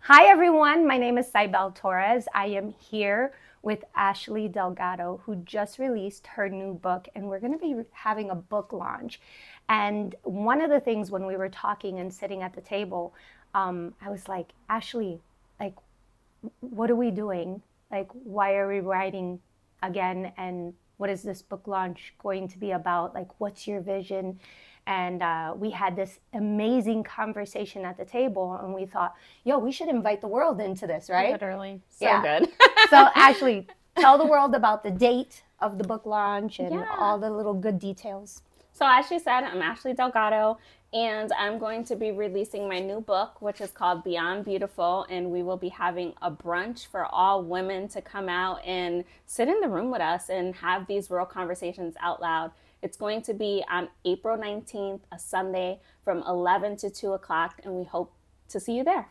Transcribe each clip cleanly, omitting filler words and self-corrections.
Hi, everyone. My name is Zaibel Torres. I am here with Ashley Delgado, who just released her new book, and we're going to be having a book launch. And one of the things when we were talking and sitting at the table, I was like, Ashley, like, what are we doing? Like, why are we writing again? And what is this book launch going to be about? Like, what's your vision? And we had this amazing conversation at the table, and we thought, yo, we should invite the world into this, right? Literally. So Yeah. good. So, Ashley, tell the world about the date of the book launch and Yeah. all the little good details. So as she said, I'm Ashley Delgado, and I'm going to be releasing my new book, which is called Beyond Beautiful, and we will be having a brunch for all women to come out and sit in the room with us and have these real conversations out loud. It's going to be on April 19th, a Sunday, from 11 to 2 o'clock, and we hope to see you there.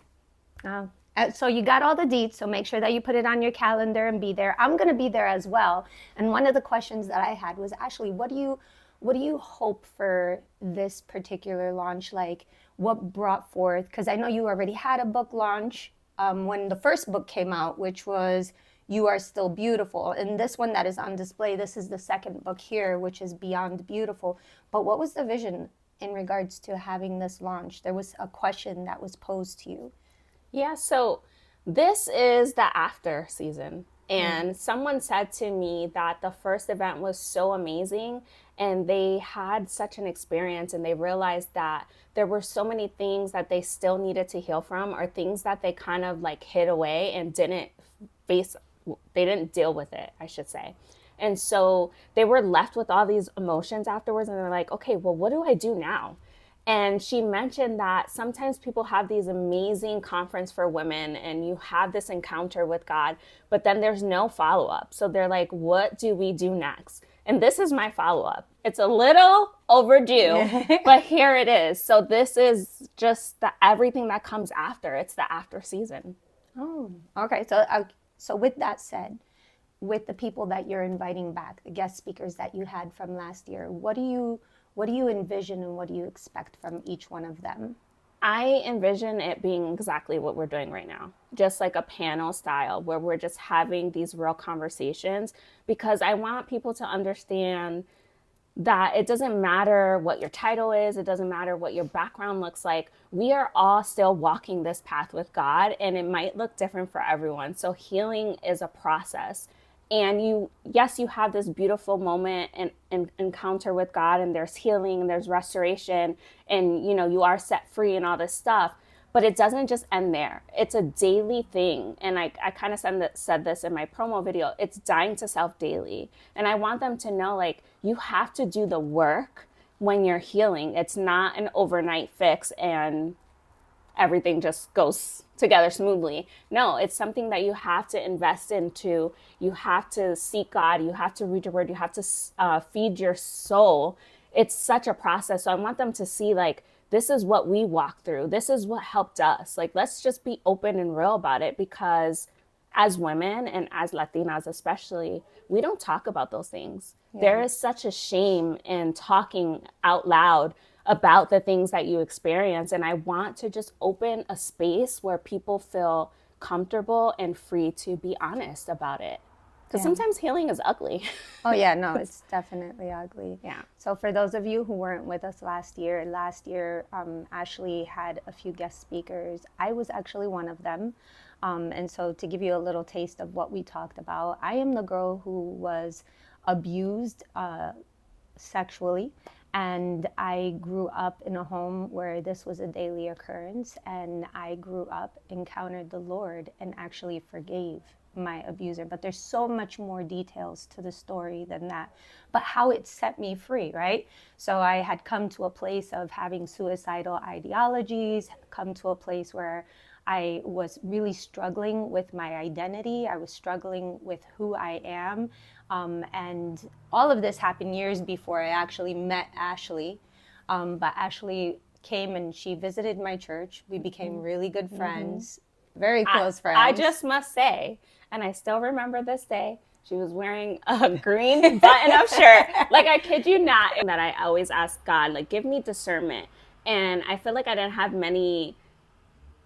So you got all the deets, so make sure that you put it on your calendar and be there. I'm going to be there as well. And one of the questions that I had was, Ashley, what do you hope for this particular launch? Like, what brought forth? Because I know you already had a book launch when the first book came out, which was You Are Still Beautiful. And this one that is on display, this is the second book here, which is Beyond Beautiful. But what was the vision in regards to having this launch? There was a question that was posed to you. Yeah, so this is the after season. And someone said to me that the first event was so amazing and they had such an experience and they realized that there were so many things that they still needed to heal from or things that they kind of like hid away and face, they didn't deal with it, I should say. And so they were left with all these emotions afterwards and they're like, okay, well, what do I do now? And she mentioned that sometimes people have these amazing conference for women and you have this encounter with God, but then there's no follow up. So they're like, what do we do next? And this is my follow up. It's a little overdue, but here it is. So this is just everything that comes after. It's the after season. Oh, okay. So with that said, with the people that you're inviting back, the guest speakers that you had from last year, what do you envision and what do you expect from each one of them? I envision it being exactly what we're doing right now, just like a panel style where we're just having these real conversations because I want people to understand that it doesn't matter what your title is, it doesn't matter what your background looks like. We are all still walking this path with God, and it might look different for everyone. So, healing is a process. And yes, you have this beautiful moment and encounter with God, and there's healing, and there's restoration, and you are set free and all this stuff. But it doesn't just end there. It's a daily thing. And I kind of said this in my promo video. It's dying to self daily. And I want them to know, like, you have to do the work when you're healing. It's not an overnight fix and everything just goes together smoothly. No, it's something that you have to invest into. You have to seek God. You have to read your word. You have to feed your soul. It's such a process. So I want them to see, like, this is what we walked through. This is what helped us. Like, let's just be open and real about it because as women and as Latinas especially, we don't talk about those things. Yeah. There is such a shame in talking out loud about the things that you experience. And I want to just open a space where people feel comfortable and free to be honest about it. Because sometimes healing is ugly. Oh, yeah, no, it's definitely ugly. Yeah. So for those of you who weren't with us last year, Ashley had a few guest speakers. I was actually one of them. And so to give you a little taste of what we talked about, I am the girl who was abused sexually. And I grew up in a home where this was a daily occurrence. And I grew up, encountered the Lord, and actually forgave my abuser. But there's so much more details to the story than that. But how it set me free, right? So I had come to a place of having suicidal ideologies, come to a place where I was really struggling with my identity. I was struggling with who I am. And all of this happened years before I actually met Ashley. But Ashley came and she visited my church. We became really good friends, very close friends. I just must say, and I still remember this day, she was wearing a green button-up shirt. Like, I kid you not. And that I always ask God, like, give me discernment. And I feel like I didn't have many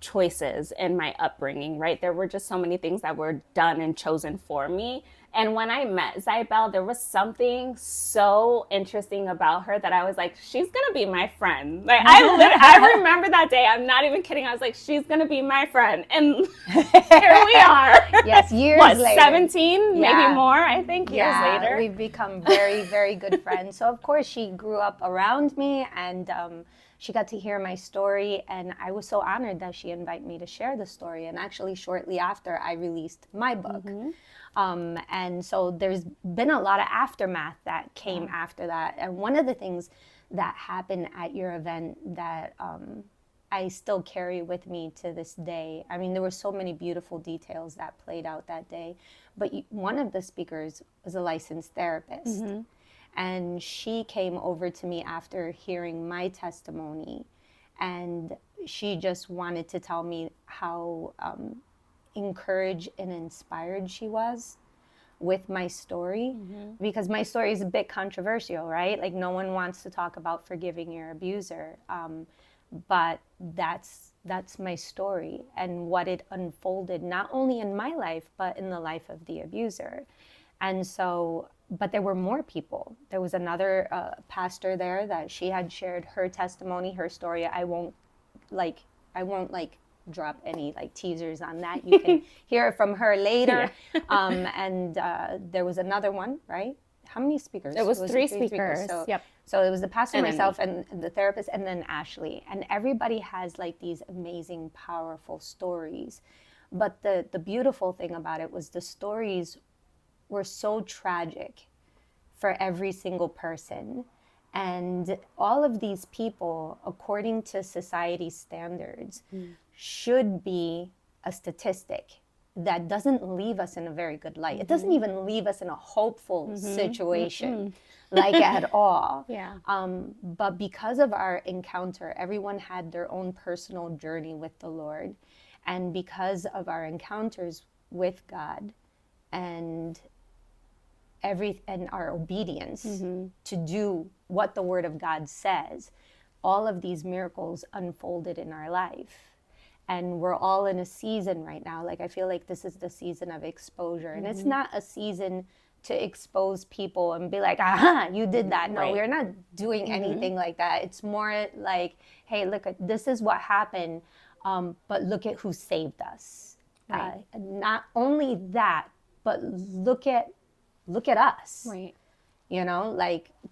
choices in my upbringing, right? There were just so many things that were done and chosen for me. And when I met Zaibel, there was something so interesting about her that I was like, she's going to be my friend. Like, I remember that day. I'm not even kidding. I was like, she's going to be my friend. And here we are. Yes, years later. 17, maybe more, I think, years later. We've become very, very good friends. So, of course, she grew up around me, and she got to hear my story. And I was so honored that she invited me to share the story. And actually, shortly after, I released my book. And so there's been a lot of aftermath that came after that. And one of the things that happened at your event that I still carry with me to this day, I mean, there were so many beautiful details that played out that day, but one of the speakers was a licensed therapist. And she came over to me after hearing my testimony, and she just wanted to tell me how encouraged and inspired she was with my story, because my story is a bit controversial, right? Like, no one wants to talk about forgiving your abuser, but that's my story and what it unfolded, not only in my life, but in the life of the abuser. And so, but there were more people. There was another pastor there that she had shared her testimony, her story. I won't drop any teasers on that. You can hear it from her later. And there was another one, right? How many speakers? It was three speakers. So it was the pastor, myself, and the therapist, and then Ashley. And everybody has these amazing, powerful stories. But the beautiful thing about it was the stories were so tragic for every single person. And all of these people, according to society standards, should be a statistic that doesn't leave us in a very good light. It doesn't even leave us in a hopeful situation, at all. But because of our encounter, everyone had their own personal journey with the Lord. And because of our encounters with God and our obedience to do what the Word of God says, all of these miracles unfolded in our life. And we're all in a season right now. I feel like this is the season of exposure. And it's not a season to expose people and be like, aha, you did that. No, we're not doing anything like that. It's more like, hey, look, this is what happened, but look at who saved us. Not only that, but look at us.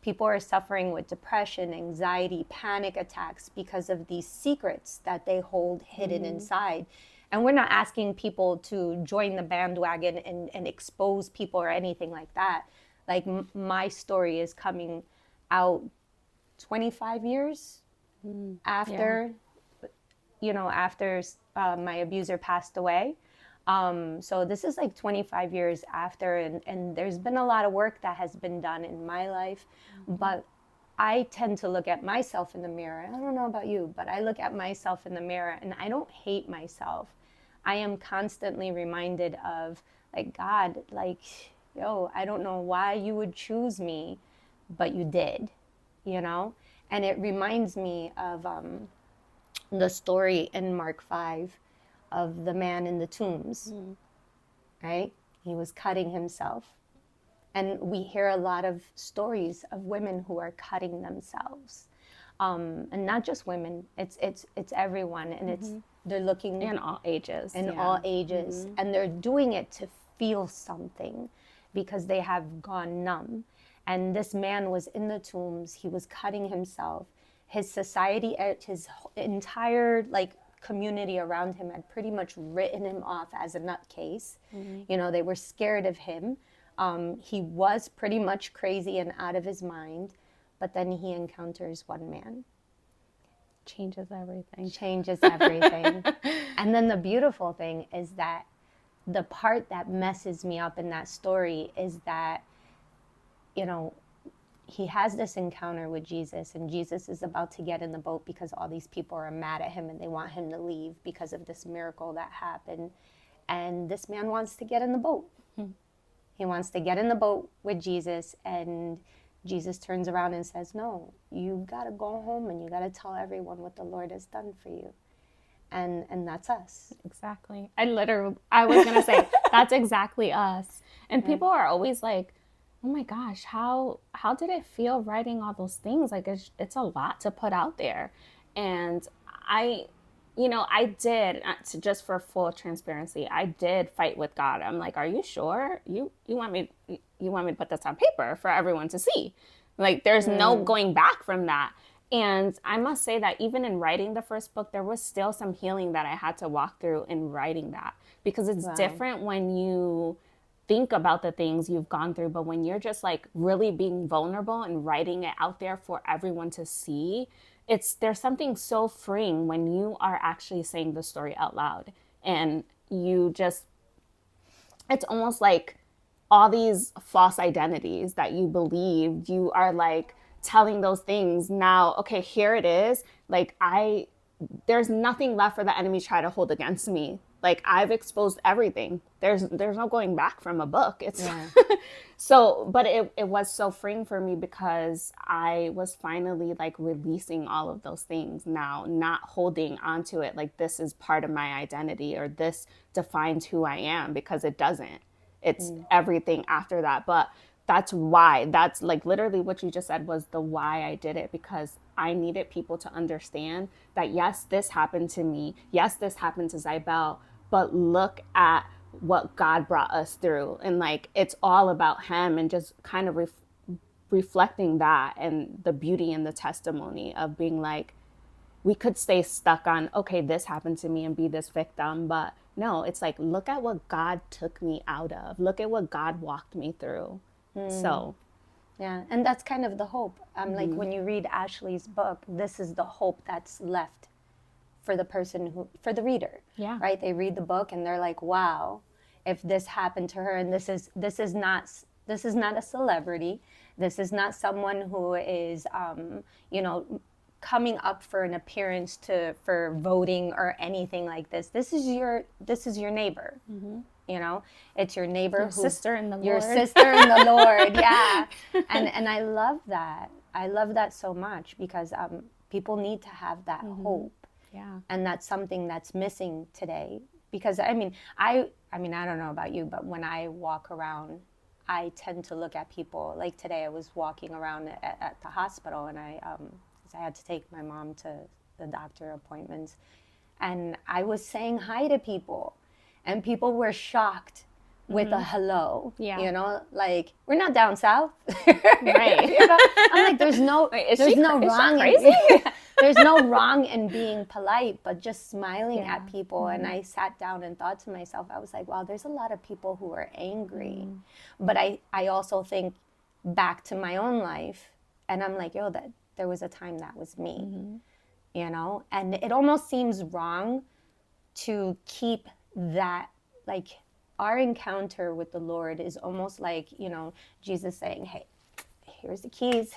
People are suffering with depression, anxiety, panic attacks because of these secrets that they hold hidden inside. And we're not asking people to join the bandwagon and expose people or anything like that. My story is coming out 25 years after, after my abuser passed away. So this is 25 years after, and there's been a lot of work that has been done in my life, but I tend to look at myself in the mirror. I don't know about you, but I look at myself in the mirror and I don't hate myself. I am constantly reminded of God, I don't know why you would choose me, but you did, and it reminds me of the story in Mark 5 of the man in the tombs, right? He was cutting himself. And we hear a lot of stories of women who are cutting themselves. And not just women, it's everyone. And they're looking... In all ages. All ages. And they're doing it to feel something because they have gone numb. And this man was in the tombs. He was cutting himself. His society, his entire community around him had pretty much written him off as a nutcase. They were scared of him. He was pretty much crazy and out of his mind, but then he encounters one man. Changes everything. And then the beautiful thing is that the part that messes me up in that story is that, he has this encounter with Jesus, and Jesus is about to get in the boat because all these people are mad at him and they want him to leave because of this miracle that happened. And this man wants to get in the boat. He wants to get in the boat with Jesus, and Jesus turns around and says, no, you got to go home and you got to tell everyone what the Lord has done for you. and that's us. Exactly. I was going to say, that's exactly us. And people are always like, oh my gosh, how did it feel writing all those things? Like it's a lot to put out there. And I, I did, just for full transparency, I did fight with God. I'm like, are you sure you want me to put this on paper for everyone to see? Like, there's no going back from that. And I must say that even in writing the first book, there was still some healing that I had to walk through in writing that, because it's different when you think about the things you've gone through, but when you're just like really being vulnerable and writing it out there for everyone to see, there's something so freeing when you are actually saying the story out loud. And it's almost like all these false identities that you believed, you are like telling those things now. Okay, here it is. Like, there's nothing left for the enemy to try to hold against me. Like, I've exposed everything. There's no going back from a book. It's so, but it was so freeing for me, because I was finally like releasing all of those things now, not holding onto it like this is part of my identity or this defines who I am, because it doesn't. It's everything after that. But that's like literally what you just said was the why I did it, because I needed people to understand that, yes, this happened to me. Yes, this happened to Zaibel, but look at what God brought us through. And like, it's all about him, and just kind of reflecting that and the beauty and the testimony of being like, we could stay stuck on, okay, this happened to me and be this victim. But no, it's like, look at what God took me out of. Look at what God walked me through. So. Yeah, and that's kind of the hope. Like, when you read Ashley's book, this is the hope that's left for the person for the reader. Yeah. Right? They read the book and they're like, wow, if this happened to her, and this is not a celebrity. This is not someone who is, coming up for an appearance for voting or anything like this. This is your neighbor. It's your neighbor, your sister in the Lord. Your sister in the Lord, yeah. And I love that. I love that so much, because people need to have that hope. Yeah. And that's something that's missing today. Because I mean, I don't know about you, but when I walk around, I tend to look at people. Like today, I was walking around at the hospital, and I had to take my mom to the doctor appointments, and I was saying hi to people, and people were shocked with a hello. Yeah. Like, we're not down south. Right. I'm like, there's no wrong. There's no wrong in being polite, but just smiling at people. And I sat down and thought to myself, I was like, wow, there's a lot of people who are angry. But I also think back to my own life, and I'm like, that there was a time that was me, and it almost seems wrong to keep that, like, our encounter with the Lord is almost like, Jesus saying, hey, here's the keys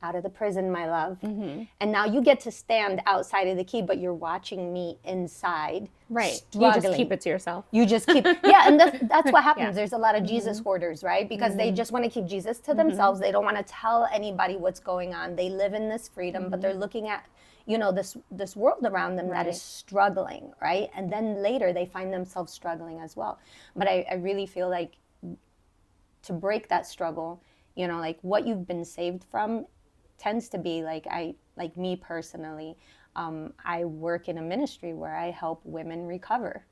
out of the prison, my love. And now you get to stand outside of the key, but you're watching me inside. Right. Struggling. You just keep it to yourself. You just keep, and that's what happens. There's a lot of Jesus hoarders, right? Because they just want to keep Jesus to themselves. They don't want to tell anybody what's going on. They live in this freedom, but they're looking at, this world around them that is struggling, right? And then later they find themselves struggling as well. But I really feel like to break that struggle, like what you've been saved from tends to be like, me personally, I work in a ministry where I help women recover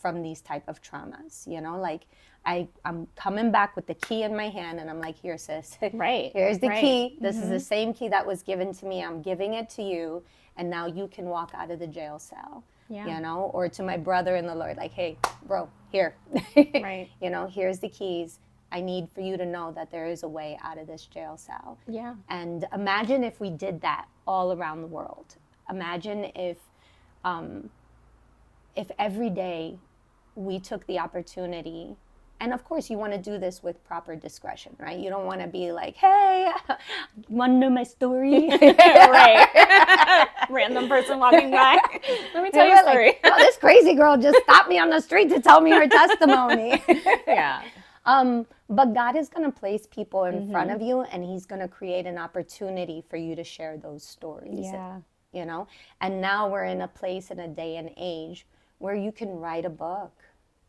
from these type of traumas. Like I'm coming back with the key in my hand, and I'm like, here, sis, right, here's the key. This is the same key that was given to me. I'm giving it to you, and now you can walk out of the jail cell. Or to my brother in the Lord, like, hey, bro, here, right, here's the keys. I need for you to know that there is a way out of this jail cell. Yeah. And imagine if we did that all around the world. Imagine if every day we took the opportunity, and of course you want to do this with proper discretion, right? You don't want to be like, hey, want to know my story? Right. Random person walking by. Let me tell you a story. Like, oh, this crazy girl just stopped me on the street to tell me her testimony. Yeah. But God is going to place people in front of you, and he's going to create an opportunity for you to share those stories. Yeah. you know? And now we're in a place in a day and age where you can write a book,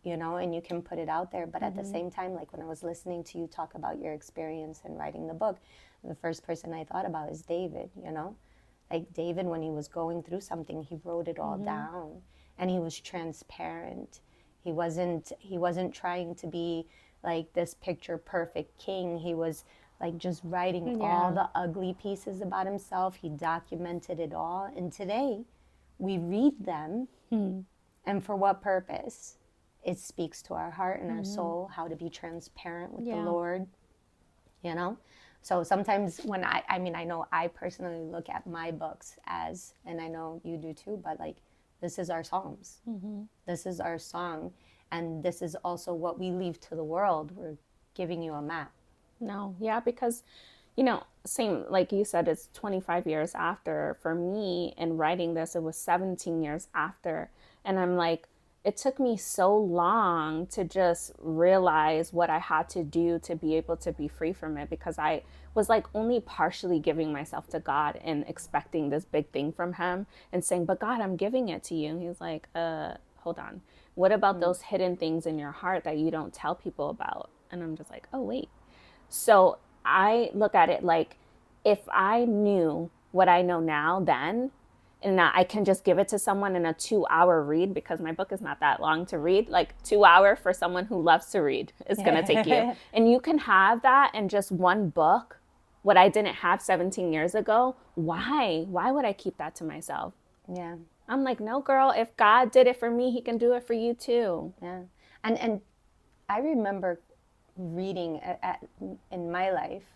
you know, and you can put it out there. But at the same time, like when I was listening to you talk about your experience in writing the book, the first person I thought about is David, you know? Like David, when he was going through something, he wrote it all down, and he was transparent. He wasn't trying to be like this picture perfect king. He was like just writing all the ugly pieces about himself. He documented it all. And today we read them, and for what purpose? It speaks to our heart and our soul, how to be transparent with the Lord, you know? So sometimes when I mean, I know I personally look at my books as, and I know you do too, but like, this is our Psalms. This is our song. And this is also what we leave to the world. We're giving you a map. No, yeah, because, you know, same, like you said, it's 25 years after. For me, in writing this, it was 17 years after. And I'm like, it took me so long to just realize what I had to do to be able to be free from it, because I was like only partially giving myself to God and expecting this big thing from him and saying, but God, I'm giving it to you. And he's like, hold on. What about those hidden things in your heart that you don't tell people about? And I'm just like, oh, wait. So I look at it like, if I knew what I know now then, and I can just give it to someone in a 2-hour read, because my book is not that long to read, like 2 hours for someone who loves to read is going to take you. And you can have that in just one book, what I didn't have 17 years ago. Why? Why would I keep that to myself? Yeah. I'm like, no, girl, if God did it for me, he can do it for you too. Yeah. And I remember reading in my life,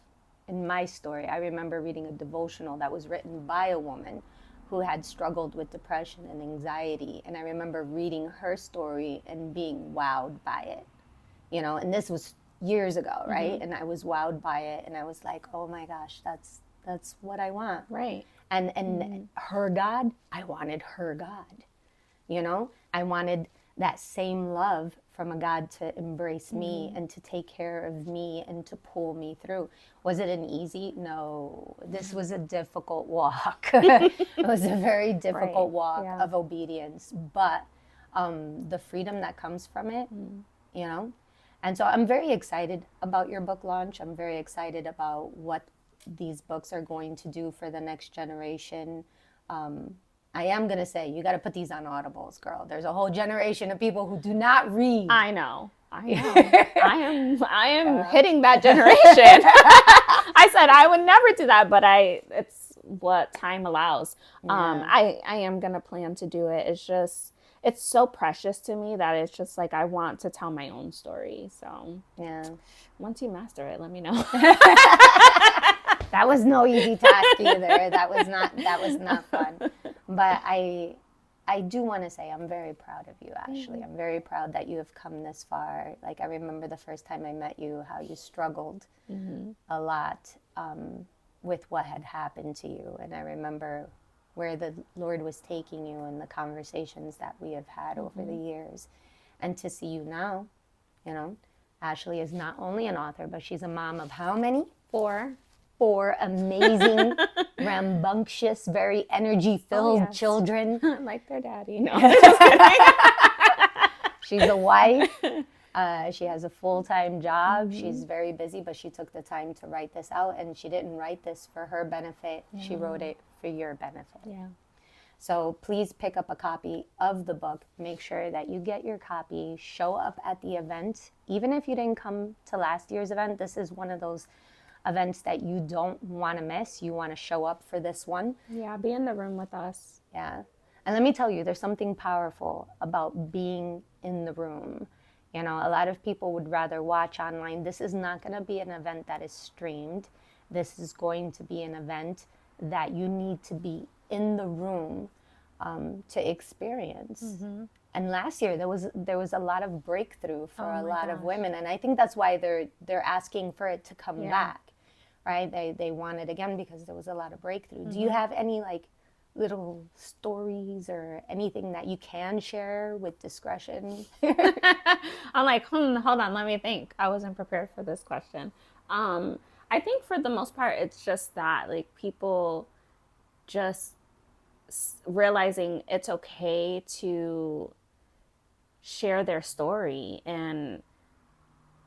in my story, I remember reading a devotional that was written by a woman who had struggled with depression and anxiety. And I remember reading her story and being wowed by it, you know, and this was years ago, right? And I was wowed by it, and I was like, oh my gosh, that's what I want. Right. And her God, I wanted her God, you know? I wanted that same love from a God to embrace me and to take care of me and to pull me through. Was it an easy? No. This was a difficult walk. It was a very difficult walk of obedience, but the freedom that comes from it, you know? And so I'm very excited about your book launch. I'm very excited about what these books are going to do for the next generation. I am going to say, you got to put these on Audibles, girl. There's a whole generation of people who do not read. I know. I am hitting that generation. I said I would never do that, but it's what time allows. I am going to plan to do it. It's just, it's so precious to me that it's just like, I want to tell my own story. So Yeah. once you master it, let me know. That was no easy task either. That was not fun. But I do want to say I'm very proud of you, Ashley. I'm very proud that you have come this far. Like, I remember the first time I met you, how you struggled a lot with what had happened to you. And I remember where the Lord was taking you and the conversations that we have had over the years. And to see you now, you know, Ashley is not only an author, but she's a mom of how many? 4 amazing, rambunctious, very energy-filled children. Like their daddy. No, just kidding. She's a wife. She has a full-time job. She's very busy, but she took the time to write this out, and she didn't write this for her benefit. She wrote it for your benefit. Yeah. So please pick up a copy of the book. Make sure that you get your copy. Show up at the event. Even if you didn't come to last year's event, this is one of those events that you don't want to miss. You want to show up for this one. Yeah, be in the room with us. Yeah. And let me tell you, there's something powerful about being in the room. You know, a lot of people would rather watch online. This is not going to be an event that is streamed. This is going to be an event that you need to be in the room to experience. And last year there was a lot of breakthrough for a lot of women, and I think that's why they're asking for it to come back, right? They want it again because there was a lot of breakthrough. Do you have any like little stories or anything that you can share with discretion? I'm like, hold on, let me think. I wasn't prepared for this question. I think for the most part, it's just that like people just realizing it's okay to share their story. And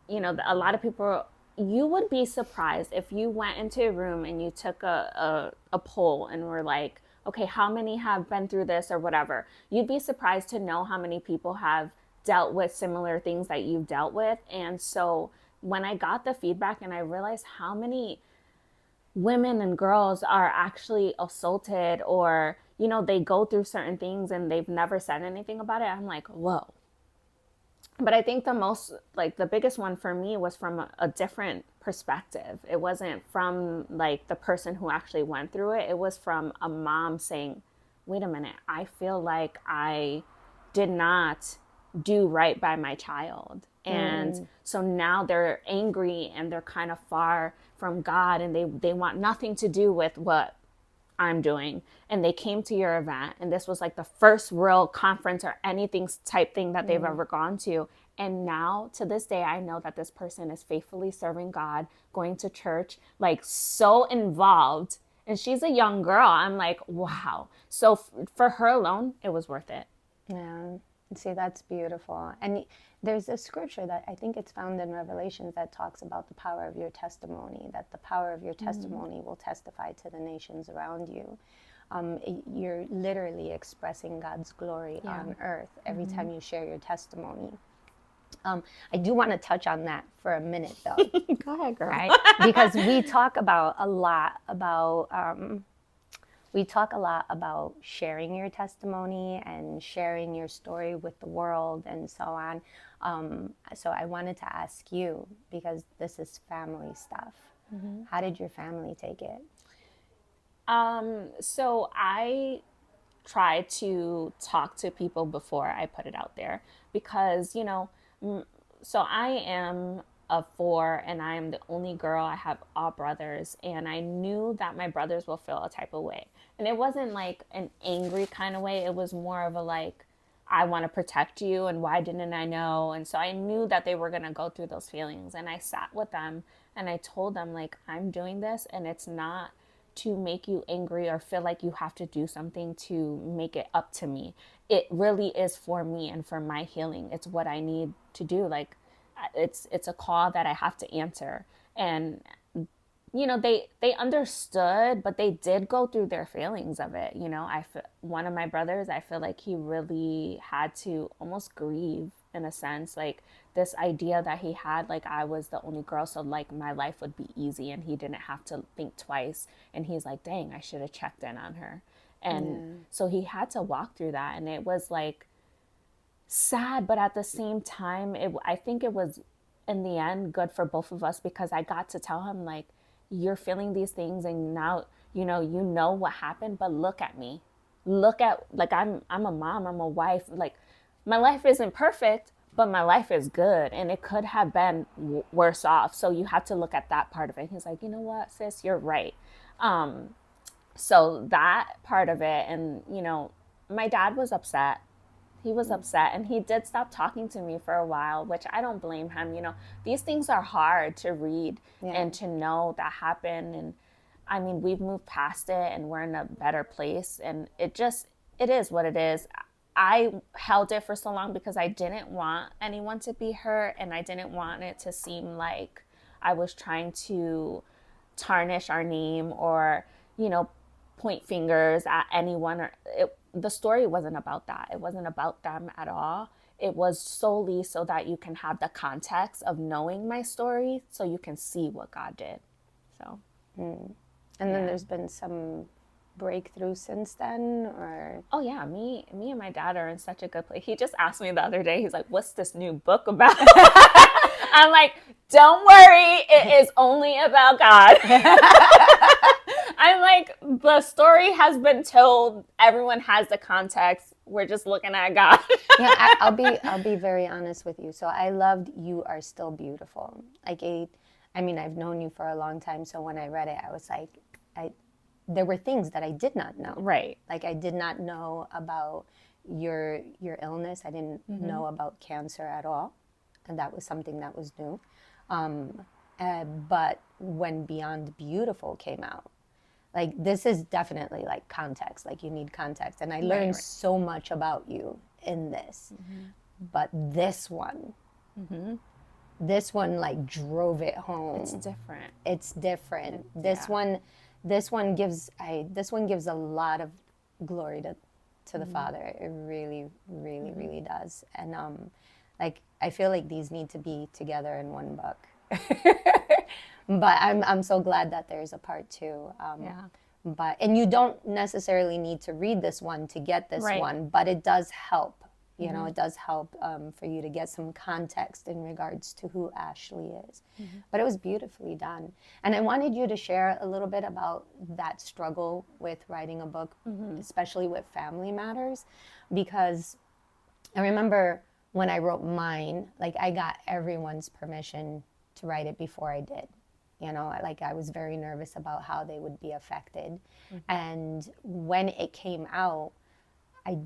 a lot of people, you would be surprised if you went into a room and you took a poll and were like, okay, how many have been through this or whatever. You'd be surprised to know how many people have dealt with similar things that you've dealt with. And so when I got the feedback and I realized how many women and girls are actually assaulted, or they go through certain things and they've never said anything about it, I'm like, whoa. But I think the biggest one for me was from a different perspective. It wasn't from like the person who actually went through it. It was from a mom saying, wait a minute, I feel like I did not do right by my child. And so now they're angry and they're kind of far from God, and they want nothing to do with what I'm doing. And they came to your event, and this was like the first real conference or anything type thing that they've ever gone to. And now to this day, I know that this person is faithfully serving God, going to church, like so involved. And she's a young girl. I'm like, wow. So for her alone, it was worth it. Yeah. See, that's beautiful. And there's a scripture that I think it's found in Revelations that talks about the power of your testimony, that the power of your testimony will testify to the nations around you. You're literally expressing God's glory on earth every time you share your testimony. I do want to touch on that for a minute, though. Go ahead, girl. Right? Because we talk a lot about sharing your testimony and sharing your story with the world and so on. So I wanted to ask you, because this is family stuff. How did your family take it? So I try to talk to people before I put it out there, because, so I am a 4 and I am the only girl. I have all brothers, and I knew that my brothers will feel a type of way. And it wasn't like an angry kind of way. It was more of a like, I want to protect you, and why didn't I know? And so I knew that they were going to go through those feelings. And I sat with them and I told them, like, I'm doing this, and it's not to make you angry or feel like you have to do something to make it up to me. It really is for me and for my healing. It's what I need to do. Like, it's a call that I have to answer. And they understood, but they did go through their feelings of it. One of my brothers, I feel like he really had to almost grieve, in a sense, like this idea that he had, like I was the only girl, so like my life would be easy and he didn't have to think twice. And he's like, dang, I should have checked in on her. And so he had to walk through that. And it was like sad, but at the same time, I think it was in the end good for both of us, because I got to tell him, like, you're feeling these things, and now you know what happened, but look at me. Look at, like, I'm a mom, I'm a wife. Like, my life isn't perfect, but my life is good, and it could have been worse off. So you have to look at that part of it. And he's like, you know what, sis, you're right. So that part of it, and my dad was upset. He was upset, and he did stop talking to me for a while, which I don't blame him. These things are hard to read and to know that happened. And I mean, we've moved past it and we're in a better place. And it is what it is. I held it for so long because I didn't want anyone to be hurt, and I didn't want it to seem like I was trying to tarnish our name or, point fingers at anyone. The story wasn't about that. It wasn't about them at all. It was solely so that you can have the context of knowing my story, so you can see what God did. So, and then there's been some breakthrough since then, or? Oh yeah, me and my dad are in such a good place. He just asked me the other day, he's like, what's this new book about? I'm like, don't worry, it is only about God. I'm like, the story has been told. Everyone has the context. We're just looking at God. Yeah, I'll be very honest with you. So I loved You Are Still Beautiful. Like, I mean, I've known you for a long time. So when I read it, I was like, there were things that I did not know. Right. Like, I did not know about your illness. I didn't know about cancer at all. And that was something that was new. But when Beyond Beautiful came out, like this is definitely like context, like you need context, and I Right, learned right. so much about you in this. But this one like drove it home. It's different. It's different. Yeah. This one gives a lot of glory to the Father. It really, really, really does. And like I feel like these need to be together in one book. But I'm so glad that there's a part two. Yeah. But and you don't necessarily need to read this one to get this Right. one, but it does help. You know, it does help for you to get some context in regards to who Ashley is. But it was beautifully done. And I wanted you to share a little bit about that struggle with writing a book, especially with family matters, because I remember when I wrote mine, like I got everyone's permission to write it before I did. You know, like I was very nervous about how they would be affected. And when it came out, I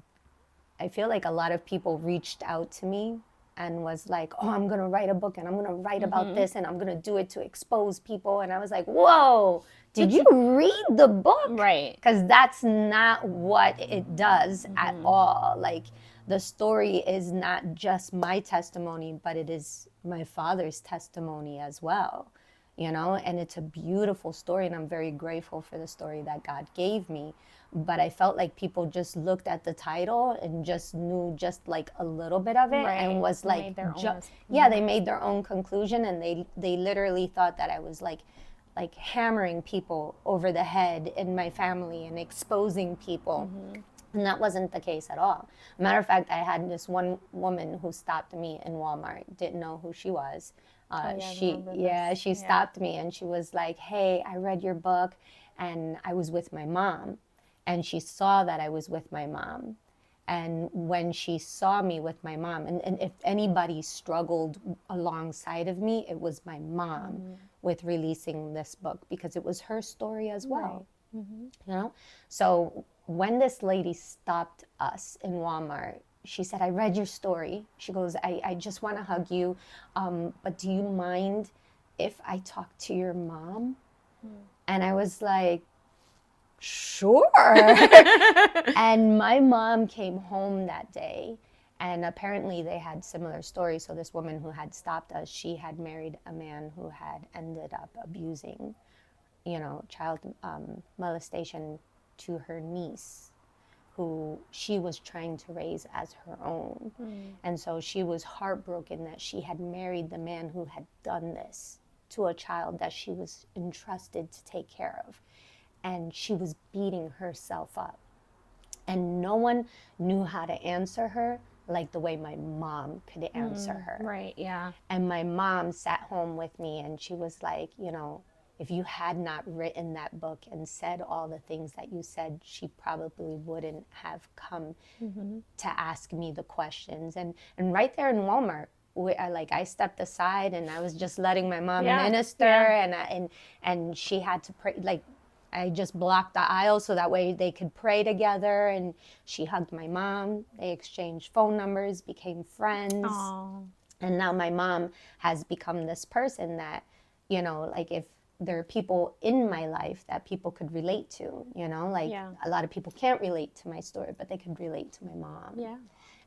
I feel like a lot of people reached out to me and was like, "Oh, I'm going to write a book and I'm going to write about this and I'm going to do it to expose people." And I was like, "Whoa, did you read the book?" Right. Because that's not what it does at all. Like the story is not just my testimony, but it is my father's testimony as well. You know, and it's a beautiful story, and I'm very grateful for the story that God gave me. But I felt like people just looked at the title and just knew just like a little bit of it, Right. and was like, Made their own. yeah, they made their own conclusion, and they literally thought that I was like hammering people over the head in my family and exposing people. And that wasn't the case at all. Matter of fact, I had this one woman who stopped me in Walmart, didn't know who she was. She stopped me and she was like, "Hey, I read your book and I was with my mom." And she saw that I was with my mom. And when she saw me with my mom, and if anybody struggled alongside of me, it was my mom with releasing this book, because it was her story as well. You know? So when this lady stopped us in Walmart, she said, "I read your story." She goes, I just want to hug you. But do you mind if I talk to your mom? And I was like, "Sure." And my mom came home that day, and apparently they had similar stories. So this woman who had stopped us, she had married a man who had ended up abusing, child molestation to her niece, who she was trying to raise as her own. And so she was heartbroken that she had married the man who had done this to a child that she was entrusted to take care of. And she was beating herself up. And no one knew how to answer her like the way my mom could answer her. Right, yeah. And my mom sat home with me and she was like, if you had not written that book and said all the things that you said, she probably wouldn't have come to ask me the questions. And right there in Walmart, I stepped aside and I was just letting my mom minister, and she had to pray. Like I just blocked the aisle so that way they could pray together. And she hugged my mom. They exchanged phone numbers, became friends. Aww. And now my mom has become this person that, like if there are people in my life that people could relate to, a lot of people can't relate to my story, but they could relate to my mom. Yeah.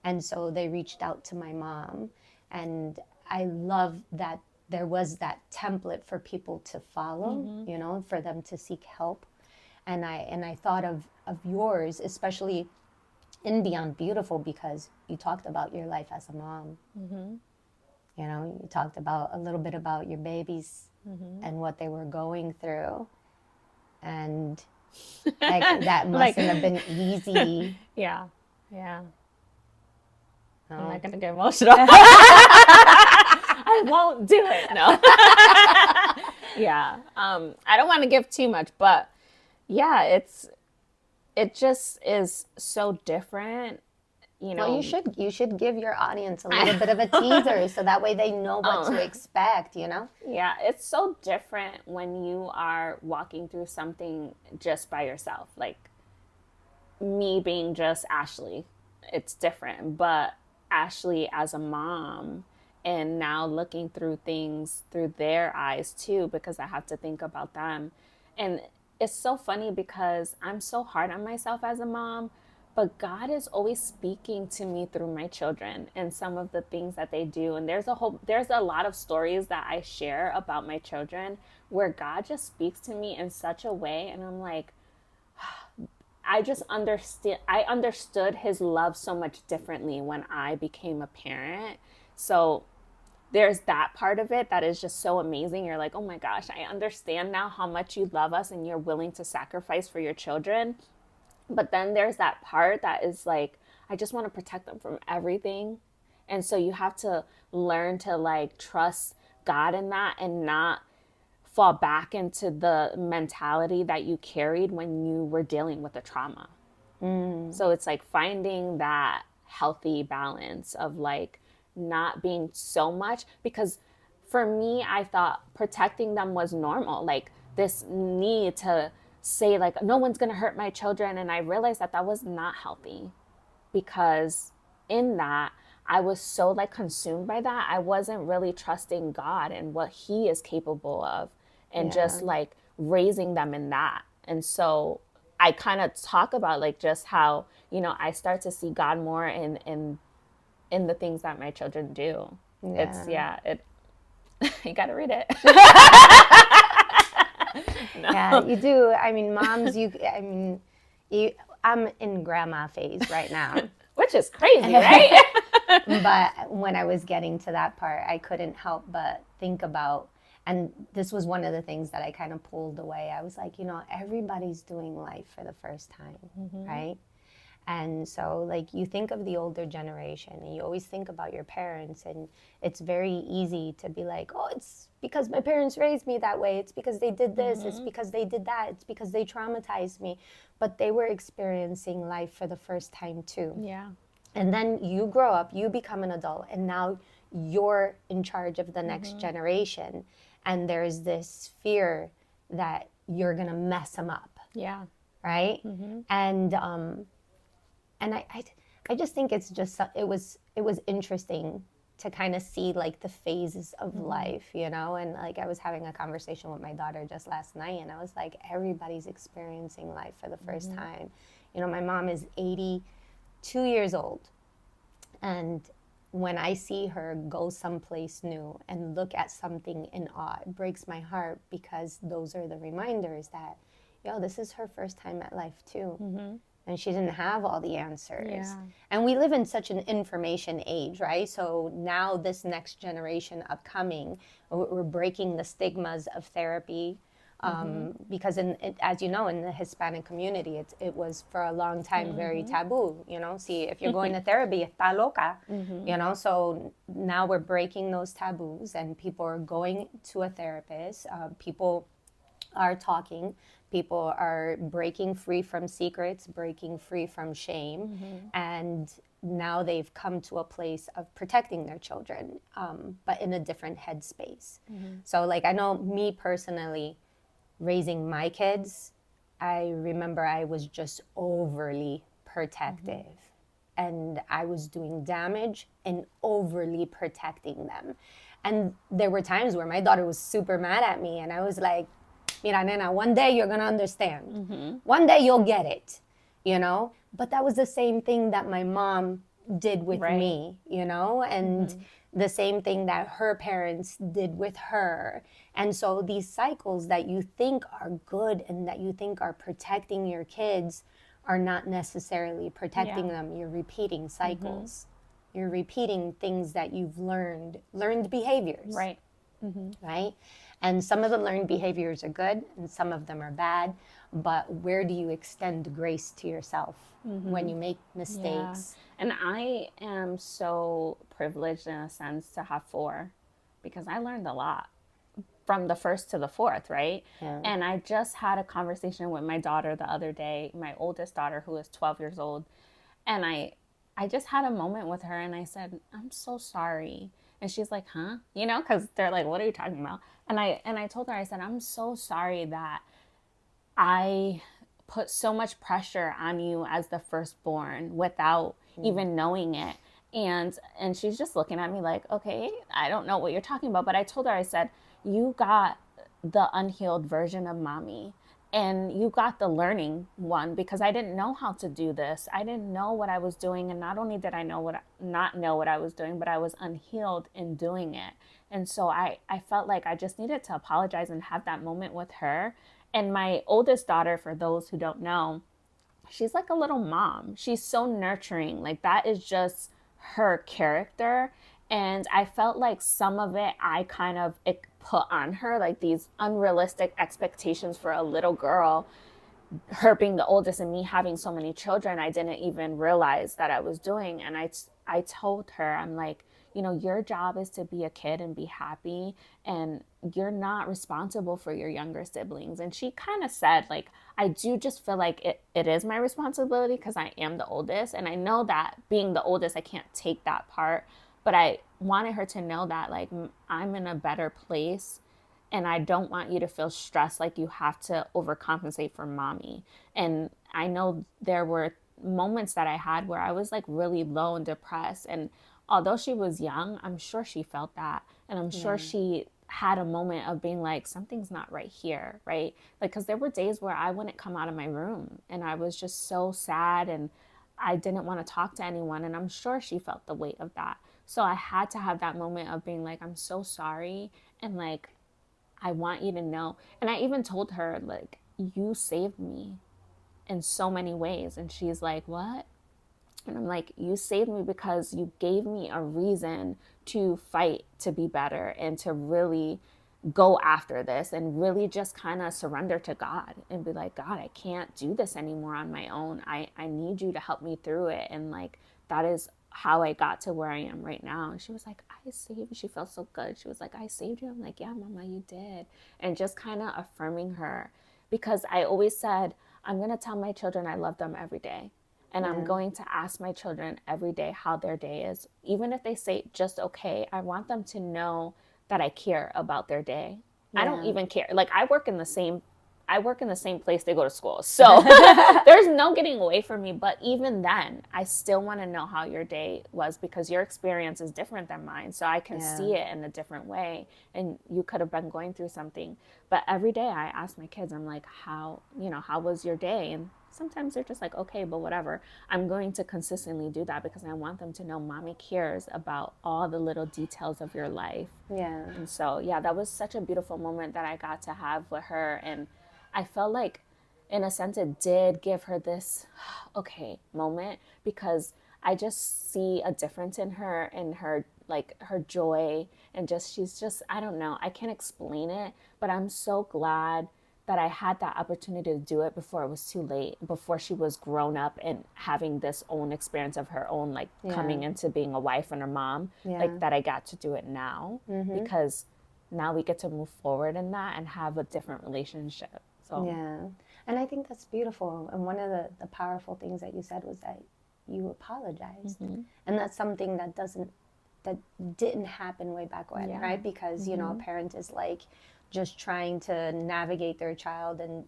And so they reached out to my mom. And I love that there was that template for people to follow, for them to seek help. And I thought of yours, especially in Beyond Beautiful, because you talked about your life as a mom. You talked about a little bit about your babies and what they were going through. And that mustn't have been easy. Yeah. Yeah. No. I'm not going to get emotional. I won't do it. No. Yeah. I don't want to give too much, but yeah, it just is so different. Well, you should give your audience a little bit of a teaser so that way they know what to expect, Yeah, it's so different when you are walking through something just by yourself. Like me being just Ashley, it's different. But Ashley as a mom, and now looking through things through their eyes too, because I have to think about them. And it's so funny because I'm so hard on myself as a mom, but God is always speaking to me through my children and some of the things that they do. And there's a lot of stories that I share about my children where God just speaks to me in such a way, and I'm like, I understood his love so much differently when I became a parent. So there's that part of it that is just so amazing. You're like, oh my gosh, I understand now how much you love us and you're willing to sacrifice for your children. But then there's that part that is like, I just want to protect them from everything. And so you have to learn to like trust God in that and not fall back into the mentality that you carried when you were dealing with the trauma. So it's like finding that healthy balance of like not being so much, because for me, I thought protecting them was normal. Like this need to say like, no one's going to hurt my children. And I realized that that was not healthy, because in that, I was so like consumed by that. I wasn't really trusting God and what he is capable of, and Yeah. just like raising them in that. And so I kind of talk about like just how, you know, I start to see God more in the things that my children do. It's Yeah. you got to read it. No. Yeah, you do. I mean, moms, I'm in grandma phase right now. Which is crazy, right? But when I was getting to that part, I couldn't help but think about, and this was one of the things that I kind of pulled away. I was like, everybody's doing life for the first time, right? And so, like, you think of the older generation and you always think about your parents, and it's very easy to be like, oh, it's because my parents raised me that way. It's because they did this. It's because they did that. It's because they traumatized me. But they were experiencing life for the first time, too. Yeah. And then you grow up, you become an adult, and now you're in charge of the next generation. And there's this fear that you're going to mess them up, Yeah. right? And I just think it was interesting to kind of see like the phases of life, and like I was having a conversation with my daughter just last night, and I was like, everybody's experiencing life for the first time. My mom is 82 years old, and when I see her go someplace new and look at something in awe, it breaks my heart, because those are the reminders that, this is her first time at life too. And she didn't have all the answers. Yeah. And we live in such an information age, right? So now this next generation upcoming, we're breaking the stigmas of therapy. Because as you know, in the Hispanic community, it was for a long time very taboo. See, if you're going to therapy, está loca. So now we're breaking those taboos, and people are going to a therapist. People are talking. People are breaking free from secrets, breaking free from shame, and now they've come to a place of protecting their children, but in a different headspace. So, like, I know me personally, raising my kids, I remember I was just overly protective. And I was doing damage and overly protecting them. And there were times where my daughter was super mad at me, and I was like, mira, nena, one day you're going to understand. One day you'll get it, But that was the same thing that my mom did with me, and the same thing that her parents did with her. And so these cycles that you think are good and that you think are protecting your kids are not necessarily protecting them. You're repeating cycles. You're repeating things that you've learned behaviors. Right. Right? And some of the learned behaviors are good and some of them are bad. But where do you extend grace to yourself when you make mistakes? Yeah. And I am so privileged in a sense to have 4, because I learned a lot from the first to the 4th, right? Yeah. And I just had a conversation with my daughter the other day, my oldest daughter, who is 12 years old. And I just had a moment with her, and I said, I'm so sorry. And she's like, huh? Because they're like, what are you talking about? And I told her, I said, I'm so sorry that I put so much pressure on you as the firstborn without even knowing it. And she's just looking at me like, okay, I don't know what you're talking about. But I told her, I said, you got the unhealed version of mommy. And you got the learning one, because I didn't know how to do this. I didn't know what I was doing. And not only did I not know what I was doing, but I was unhealed in doing it. And so I felt like I just needed to apologize and have that moment with her. And my oldest daughter, for those who don't know, she's like a little mom. She's so nurturing. Like, that is just her character. And I felt like some of it I kind of put on her, like these unrealistic expectations for a little girl, her being the oldest and me having so many children. I didn't even realize that I was doing. And I told her, I'm like, you know, your job is to be a kid and be happy, and you're not responsible for your younger siblings. And she kind of said, like, I do just feel like it is my responsibility because I am the oldest. And I know that being the oldest, I can't take that part. But I wanted her to know that, like, I'm in a better place, and I don't want you to feel stressed like you have to overcompensate for mommy. And I know there were moments that I had where I was like really low and depressed. And although she was young, I'm sure she felt that. And I'm sure she had a moment of being like, something's not right here, right? Like, because there were days where I wouldn't come out of my room and I was just so sad and I didn't want to talk to anyone. And I'm sure she felt the weight of that. So I had to have that moment of being like, I'm so sorry. And like, I want you to know. And I even told her, like, you saved me in so many ways. And she's like, what? And I'm like, you saved me because you gave me a reason to fight to be better and to really go after this and really just kind of surrender to God and be like, God, I can't do this anymore on my own. I need you to help me through it. And like, that is how I got to where I am right now. And she was like, I saved you. She felt so good. She was like, I saved you. I'm like, yeah, Mama, you did. And just kind of affirming her, because I always said, I'm going to tell my children I love them every day. And I'm going to ask my children every day how their day is. Even if they say just okay, I want them to know that I care about their day. Yeah. I don't even care. Like, I work in the same place they go to school. So there's no getting away from me. But even then, I still want to know how your day was, because your experience is different than mine. So I can see it in a different way. And you could have been going through something. But every day I ask my kids, I'm like, how was your day? And sometimes they're just like, okay, but whatever. I'm going to consistently do that because I want them to know mommy cares about all the little details of your life. Yeah. And so, yeah, that was such a beautiful moment that I got to have with her. And I felt like, in a sense, it did give her this, okay, moment, because I just see a difference in her, like her joy, and she's just, I don't know, I can't explain it, but I'm so glad that I had that opportunity to do it before it was too late, before she was grown up and having this own experience of her own, like coming into being a wife and a mom, like that I got to do it now, because now we get to move forward in that and have a different relationship. So yeah, and I think that's beautiful. And one of the powerful things that you said was that you apologized, and that's something that didn't happen way back when, right? Because you know, a parent is like just trying to navigate their child, and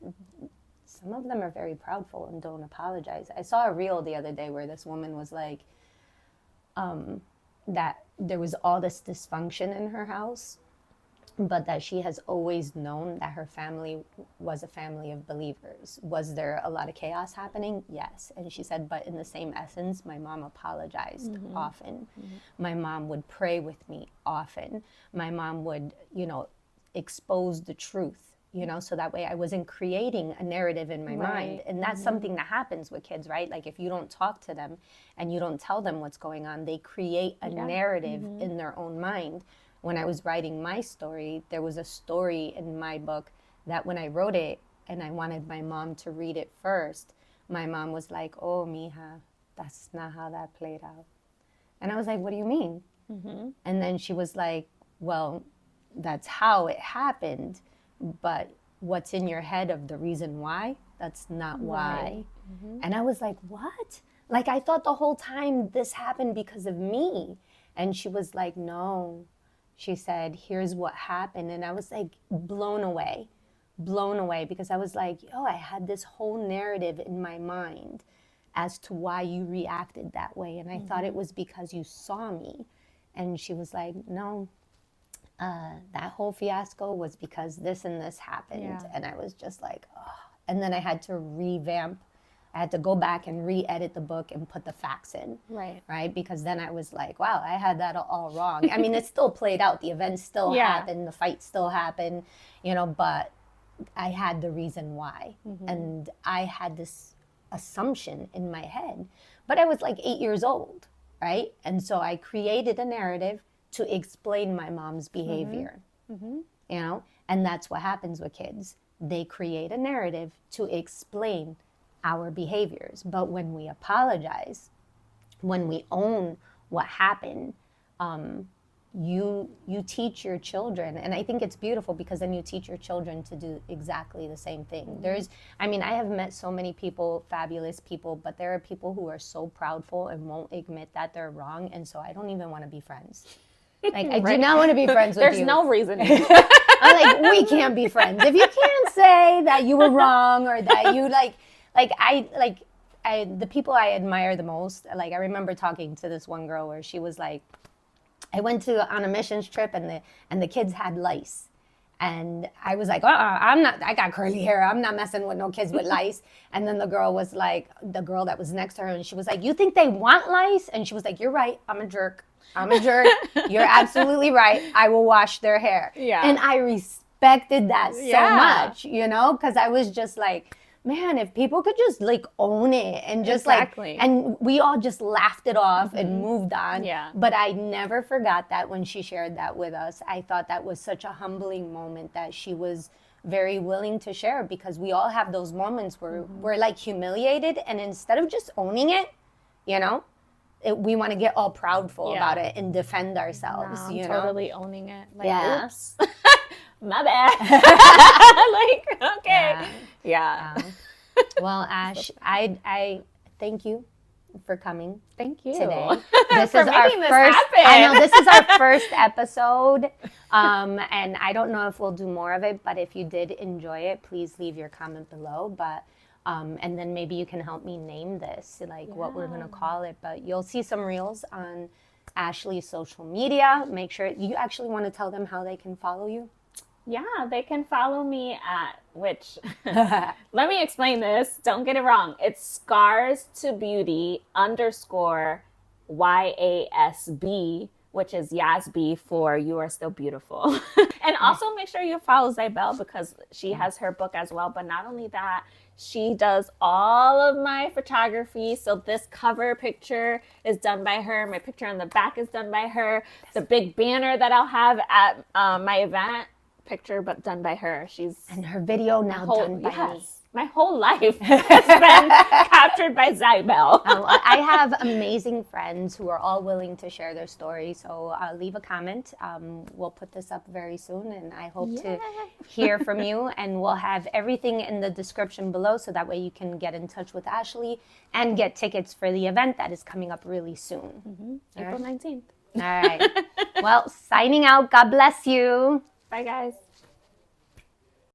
some of them are very proudful and don't apologize. I saw a reel the other day where this woman was like, that there was all this dysfunction in her house, but that she has always known that her family was a family of believers. Was there a lot of chaos happening? Yes. And she said, but in the same essence, my mom apologized often. My mom would pray with me often. My mom would, expose the truth, so that way I wasn't creating a narrative in my mind. And that's something that happens with kids, right? Like, if you don't talk to them and you don't tell them what's going on, they create a narrative in their own mind. When I was writing my story, there was a story in my book that when I wrote it and I wanted my mom to read it first, my mom was like, oh, mija, that's not how that played out. And I was like, what do you mean? And then she was like, well, that's how it happened, but what's in your head of the reason why, that's not why. And I was like, what? Like, I thought the whole time this happened because of me. And she was like, no. She said, here's what happened. And I was like blown away, because I was like, I had this whole narrative in my mind as to why you reacted that way. And I thought it was because you saw me. And she was like, no, that whole fiasco was because this and this happened. And I was just like, oh, And then I had to revamp. I had to go back and re-edit the book and put the facts in. Right? Because then I was like, wow, I had that all wrong. I mean, it still played out. The events still happened. The fight still happened, but I had the reason why. And I had this assumption in my head. But I was like 8 years old, right? And so I created a narrative to explain my mom's behavior, And that's what happens with kids. They create a narrative to explain our behaviors. But when we apologize, when we own what happened, you teach your children, and I think it's beautiful because then you teach your children to do exactly the same thing. I have met so many people, fabulous people, but there are people who are so proudful and won't admit that they're wrong, and so I don't even want to be friends. Like, I do not want to be friends with you. There's no reason. I'm like, we can't be friends. If you can't say that you were wrong or that you the people I admire the most, like I remember talking to this one girl where she was like, I went on a missions trip and the kids had lice. And I was like, I got curly hair. I'm not messing with no kids with lice. And then the girl that was next to her, and she was like, you think they want lice? And she was like, you're right. I'm a jerk. You're absolutely right. I will wash their hair. Yeah. And I respected that so much, because I was just like, man, if people could just like own it and just and we all just laughed it off and moved on. Yeah. But I never forgot that when she shared that with us. I thought that was such a humbling moment that she was very willing to share, because we all have those moments where we're like humiliated, and instead of just owning it, we want to get all proudful about it and defend ourselves. No, I'm totally owning it. Like, oops. My bad. Like, okay. Yeah. Well, Ash, I thank you for coming. Thank you today. This is our first. I know this is our first episode, and I don't know if we'll do more of it. But if you did enjoy it, please leave your comment below. But and then maybe you can help me name this, like what we're gonna call it. But you'll see some reels on Ashley's social media. Make sure you actually want to tell them how they can follow you. Yeah, they can follow me at let me explain this. Don't get it wrong. It's Scars to Beauty _ YASB, which is Yasby for You Are Still Beautiful. And also make sure you follow Zaibel, because she has her book as well. But not only that, she does all of my photography. So this cover picture is done by her. My picture on the back is done by her. The big banner that I'll have at my event, picture but done by her. And her video now done by me. My whole life has been captured by Zaibel. I have amazing friends who are all willing to share their story. So leave a comment. We'll put this up very soon, and I hope to hear from you. And we'll have everything in the description below, so that way you can get in touch with Ashley and get tickets for the event that is coming up really soon. April 19th. All right. Well, signing out. God bless you. Bye, guys.